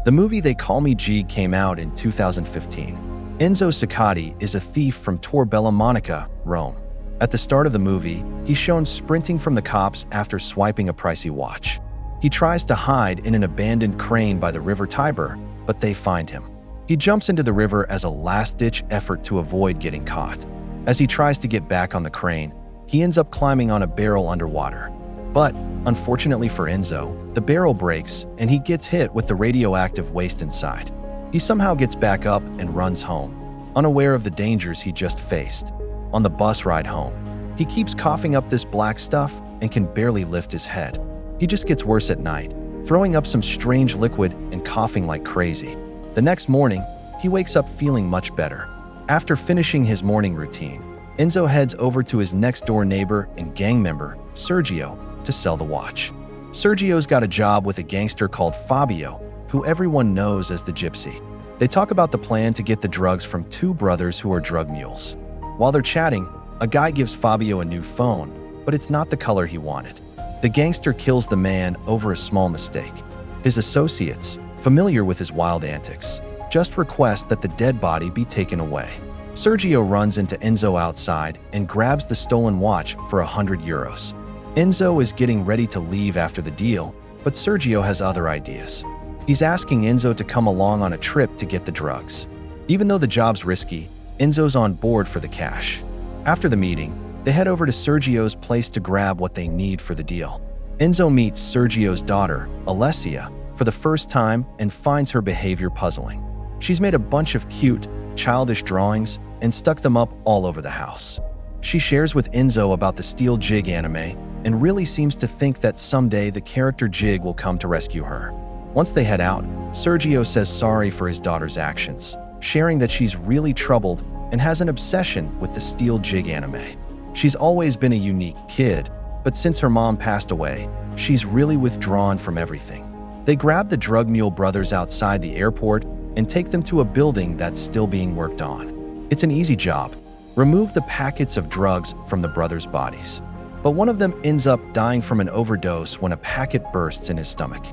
The movie They Call Me G came out in 2015. Enzo Ciccati is a thief from Tor Bella Monica, Rome. At the start of the movie, he's shown sprinting from the cops after swiping a pricey watch. He tries to hide in an abandoned crane by the River Tiber, but they find him. He jumps into the river as a last-ditch effort to avoid getting caught. As he tries to get back on the crane, he ends up climbing on a barrel underwater. But, unfortunately for Enzo, the barrel breaks and he gets hit with the radioactive waste inside. He somehow gets back up and runs home, unaware of the dangers he just faced. On the bus ride home, he keeps coughing up this black stuff and can barely lift his head. He just gets worse at night, throwing up some strange liquid and coughing like crazy. The next morning, he wakes up feeling much better. After finishing his morning routine, Enzo heads over to his next-door neighbor and gang member, Sergio, to sell the watch. Sergio's got a job with a gangster called Fabio, who everyone knows as the Gypsy. They talk about the plan to get the drugs from two brothers who are drug mules. While they're chatting, a guy gives Fabio a new phone, but it's not the color he wanted. The gangster kills the man over a small mistake. His associates, familiar with his wild antics, just request that the dead body be taken away. Sergio runs into Enzo outside and grabs the stolen watch for 100 euros. Enzo is getting ready to leave after the deal, but Sergio has other ideas. He's asking Enzo to come along on a trip to get the drugs. Even though the job's risky, Enzo's on board for the cash. After the meeting, they head over to Sergio's place to grab what they need for the deal. Enzo meets Sergio's daughter, Alessia, for the first time and finds her behavior puzzling. She's made a bunch of cute, childish drawings and stuck them up all over the house. She shares with Enzo about the Steel Jig anime and really seems to think that someday the character Jig will come to rescue her. Once they head out, Sergio says sorry for his daughter's actions, sharing that she's really troubled and has an obsession with the Steel Jig anime. She's always been a unique kid, but since her mom passed away, she's really withdrawn from everything. They grab the drug mule brothers outside the airport and take them to a building that's still being worked on. It's an easy job. Remove the packets of drugs from the brothers' bodies. But one of them ends up dying from an overdose when a packet bursts in his stomach.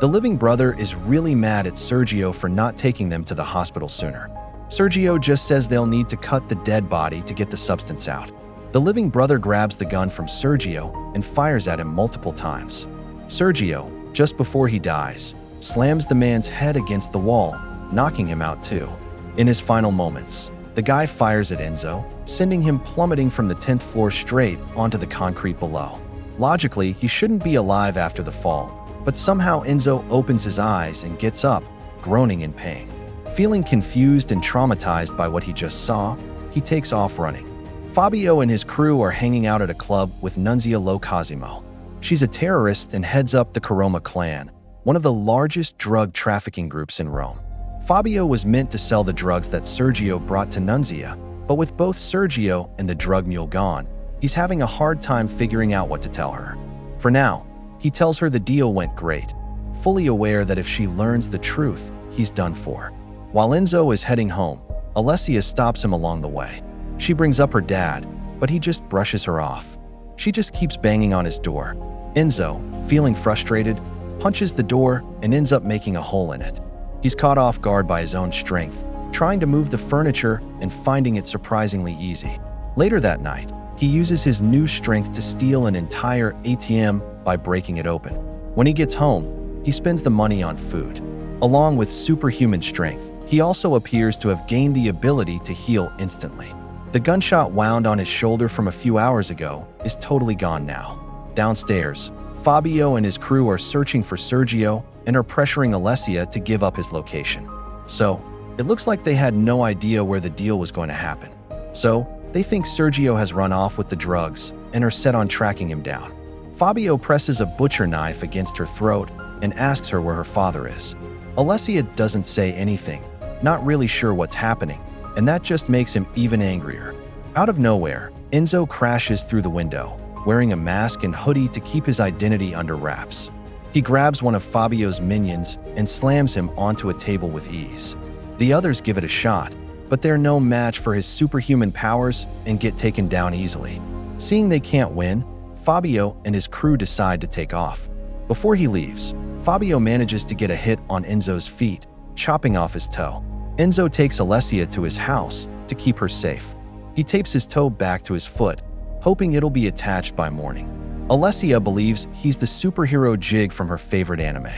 The living brother is really mad at Sergio for not taking them to the hospital sooner. Sergio just says they'll need to cut the dead body to get the substance out. The living brother grabs the gun from Sergio and fires at him multiple times. Sergio, just before he dies, slams the man's head against the wall, knocking him out too. In his final moments, the guy fires at Enzo, sending him plummeting from the 10th floor straight onto the concrete below. Logically, he shouldn't be alive after the fall, but somehow Enzo opens his eyes and gets up, groaning in pain. Feeling confused and traumatized by what he just saw, he takes off running. Fabio and his crew are hanging out at a club with Nunzia Lo Cosimo. She's a terrorist and heads up the Caroma clan, one of the largest drug trafficking groups in Rome. Fabio was meant to sell the drugs that Sergio brought to Nunzia, but with both Sergio and the drug mule gone, he's having a hard time figuring out what to tell her. For now, he tells her the deal went great, fully aware that if she learns the truth, he's done for. While Enzo is heading home, Alessia stops him along the way. She brings up her dad, but he just brushes her off. She just keeps banging on his door. Enzo, feeling frustrated, punches the door and ends up making a hole in it. He's caught off guard by his own strength, trying to move the furniture and finding it surprisingly easy. Later that night, he uses his new strength to steal an entire ATM by breaking it open. When he gets home, he spends the money on food. Along with superhuman strength, he also appears to have gained the ability to heal instantly. The gunshot wound on his shoulder from a few hours ago is totally gone now. Downstairs, Fabio and his crew are searching for Sergio and are pressuring Alessia to give up his location. So, it looks like they had no idea where the deal was going to happen. So, they think Sergio has run off with the drugs and are set on tracking him down. Fabio presses a butcher knife against her throat and asks her where her father is. Alessia doesn't say anything, not really sure what's happening, and that just makes him even angrier. Out of nowhere, Enzo crashes through the window, wearing a mask and hoodie to keep his identity under wraps. He grabs one of Fabio's minions and slams him onto a table with ease. The others give it a shot, but they're no match for his superhuman powers and get taken down easily. Seeing they can't win, Fabio and his crew decide to take off. Before he leaves, Fabio manages to get a hit on Enzo's feet, chopping off his toe. Enzo takes Alessia to his house to keep her safe. He tapes his toe back to his foot, hoping it'll be attached by morning. Alessia believes he's the superhero Jig from her favorite anime.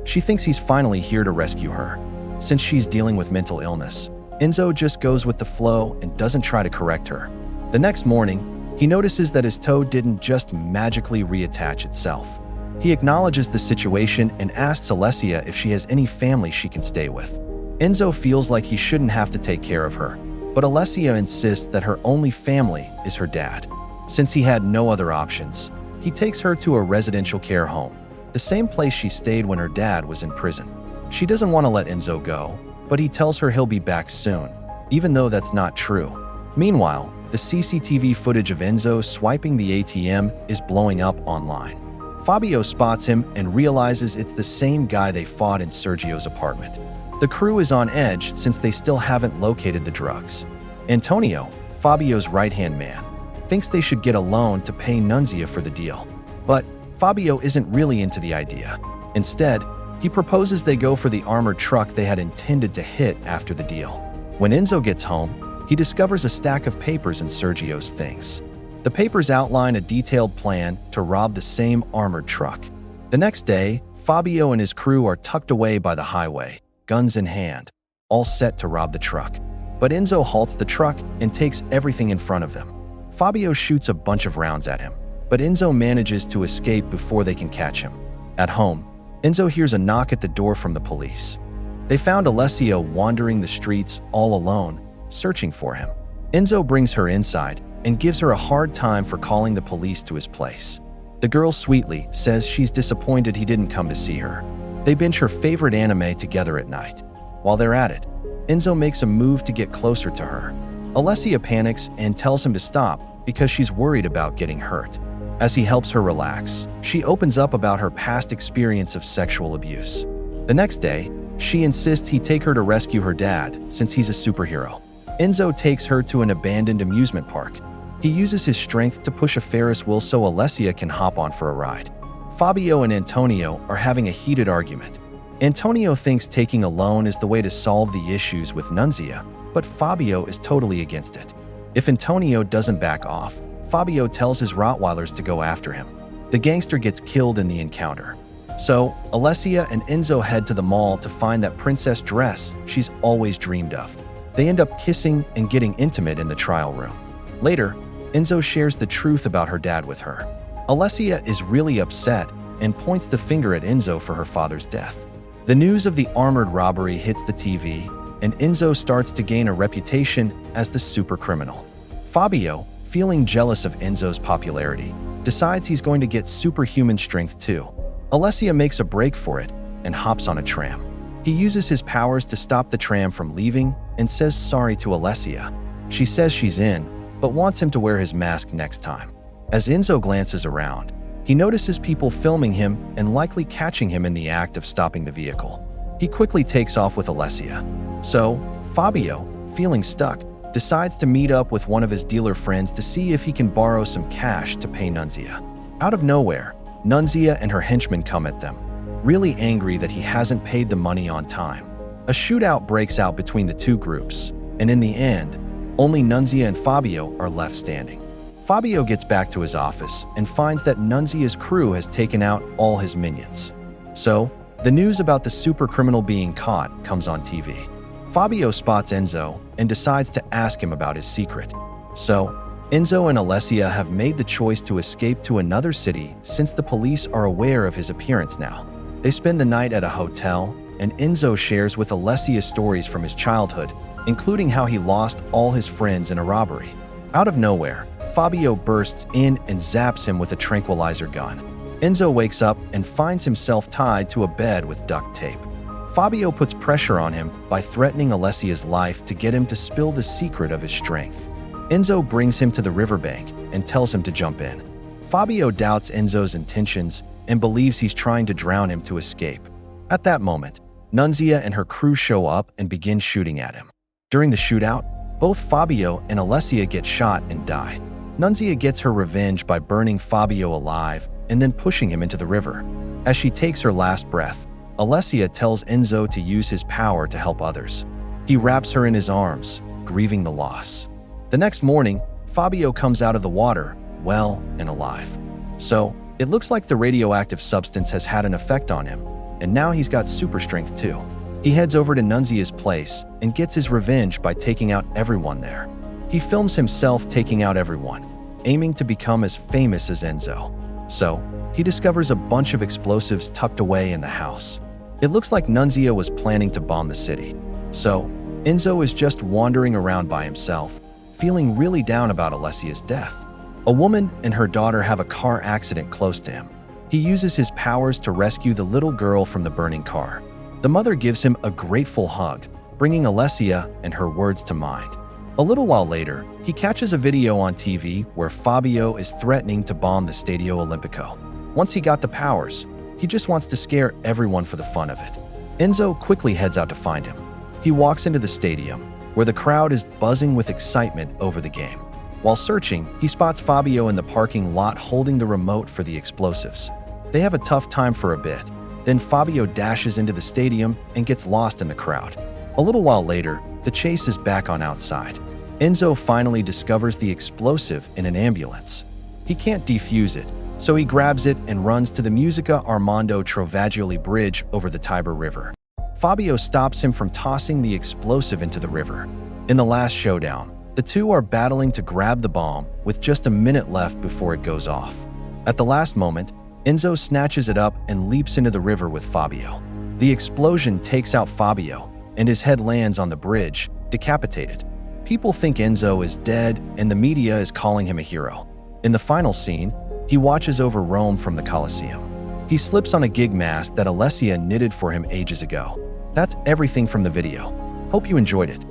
She thinks he's finally here to rescue her. Since she's dealing with mental illness, Enzo just goes with the flow and doesn't try to correct her. The next morning, he notices that his toe didn't just magically reattach itself. He acknowledges the situation and asks Alessia if she has any family she can stay with. Enzo feels like he shouldn't have to take care of her, but Alessia insists that her only family is her dad. Since he had no other options, he takes her to a residential care home, the same place she stayed when her dad was in prison. She doesn't want to let Enzo go, but he tells her he'll be back soon, even though that's not true. Meanwhile, the CCTV footage of Enzo swiping the ATM is blowing up online. Fabio spots him and realizes it's the same guy they fought in Sergio's apartment. The crew is on edge since they still haven't located the drugs. Antonio, Fabio's right-hand man, thinks they should get a loan to pay Nunzia for the deal. But Fabio isn't really into the idea. Instead, he proposes they go for the armored truck they had intended to hit after the deal. When Enzo gets home, he discovers a stack of papers in Sergio's things. The papers outline a detailed plan to rob the same armored truck. The next day, Fabio and his crew are tucked away by the highway, guns in hand, all set to rob the truck. But Enzo halts the truck and takes everything in front of them. Fabio shoots a bunch of rounds at him, but Enzo manages to escape before they can catch him. At home, Enzo hears a knock at the door from the police. They found Alessia wandering the streets all alone, searching for him. Enzo brings her inside and gives her a hard time for calling the police to his place. The girl sweetly says she's disappointed he didn't come to see her. They binge her favorite anime together at night. While they're at it, Enzo makes a move to get closer to her. Alessia panics and tells him to stop because she's worried about getting hurt. As he helps her relax, she opens up about her past experience of sexual abuse. The next day, she insists he take her to rescue her dad since he's a superhero. Enzo takes her to an abandoned amusement park. He uses his strength to push a Ferris wheel so Alessia can hop on for a ride. Fabio and Antonio are having a heated argument. Antonio thinks taking a loan is the way to solve the issues with Nunzia, but Fabio is totally against it. If Antonio doesn't back off, Fabio tells his Rottweilers to go after him. The gangster gets killed in the encounter. So, Alessia and Enzo head to the mall to find that princess dress she's always dreamed of. They end up kissing and getting intimate in the trial room. Later, Enzo shares the truth about her dad with her. Alessia is really upset and points the finger at Enzo for her father's death. The news of the armored robbery hits the TV, and Enzo starts to gain a reputation as the super criminal. Fabio, feeling jealous of Enzo's popularity, decides he's going to get superhuman strength too. Alessia makes a break for it and hops on a tram. He uses his powers to stop the tram from leaving and says sorry to Alessia. She says she's in, but wants him to wear his mask next time. As Enzo glances around, he notices people filming him and likely catching him in the act of stopping the vehicle. He quickly takes off with Alessia. So, Fabio, feeling stuck, decides to meet up with one of his dealer friends to see if he can borrow some cash to pay Nunzia. Out of nowhere, Nunzia and her henchmen come at them, really angry that he hasn't paid the money on time. A shootout breaks out between the two groups, and in the end, only Nunzia and Fabio are left standing. Fabio gets back to his office and finds that Nunzia's crew has taken out all his minions. So, the news about the super criminal being caught comes on TV. Fabio spots Enzo and decides to ask him about his secret. So, Enzo and Alessia have made the choice to escape to another city since the police are aware of his appearance now. They spend the night at a hotel, and Enzo shares with Alessia stories from his childhood, including how he lost all his friends in a robbery. Out of nowhere, Fabio bursts in and zaps him with a tranquilizer gun. Enzo wakes up and finds himself tied to a bed with duct tape. Fabio puts pressure on him by threatening Alessia's life to get him to spill the secret of his strength. Enzo brings him to the riverbank and tells him to jump in. Fabio doubts Enzo's intentions and believes he's trying to drown him to escape. At that moment, Nunzia and her crew show up and begin shooting at him. During the shootout, both Fabio and Alessia get shot and die. Nunzia gets her revenge by burning Fabio alive and then pushing him into the river. As she takes her last breath, Alessia tells Enzo to use his power to help others. He wraps her in his arms, grieving the loss. The next morning, Fabio comes out of the water, well and alive. So, it looks like the radioactive substance has had an effect on him, and now he's got super strength too. He heads over to Nunzia's place and gets his revenge by taking out everyone there. He films himself taking out everyone, aiming to become as famous as Enzo. So, he discovers a bunch of explosives tucked away in the house. It looks like Nunzia was planning to bomb the city. So, Enzo is just wandering around by himself, feeling really down about Alessia's death. A woman and her daughter have a car accident close to him. He uses his powers to rescue the little girl from the burning car. The mother gives him a grateful hug, bringing Alessia and her words to mind. A little while later, he catches a video on TV where Fabio is threatening to bomb the Stadio Olimpico. Once he got the powers, he just wants to scare everyone for the fun of it. Enzo quickly heads out to find him. He walks into the stadium, where the crowd is buzzing with excitement over the game. While searching, he spots Fabio in the parking lot holding the remote for the explosives. They have a tough time for a bit. Then Fabio dashes into the stadium and gets lost in the crowd. A little while later, the chase is back on outside. Enzo finally discovers the explosive in an ambulance. He can't defuse it, so he grabs it and runs to the Musica Armando Travaglioli bridge over the Tiber River. Fabio stops him from tossing the explosive into the river. In the last showdown, the two are battling to grab the bomb with just a minute left before it goes off. At the last moment, Enzo snatches it up and leaps into the river with Fabio. The explosion takes out Fabio, and his head lands on the bridge, decapitated. People think Enzo is dead, and the media is calling him a hero. In the final scene, he watches over Rome from the Colosseum. He slips on a gig mask that Alessia knitted for him ages ago. That's everything from the video. Hope you enjoyed it.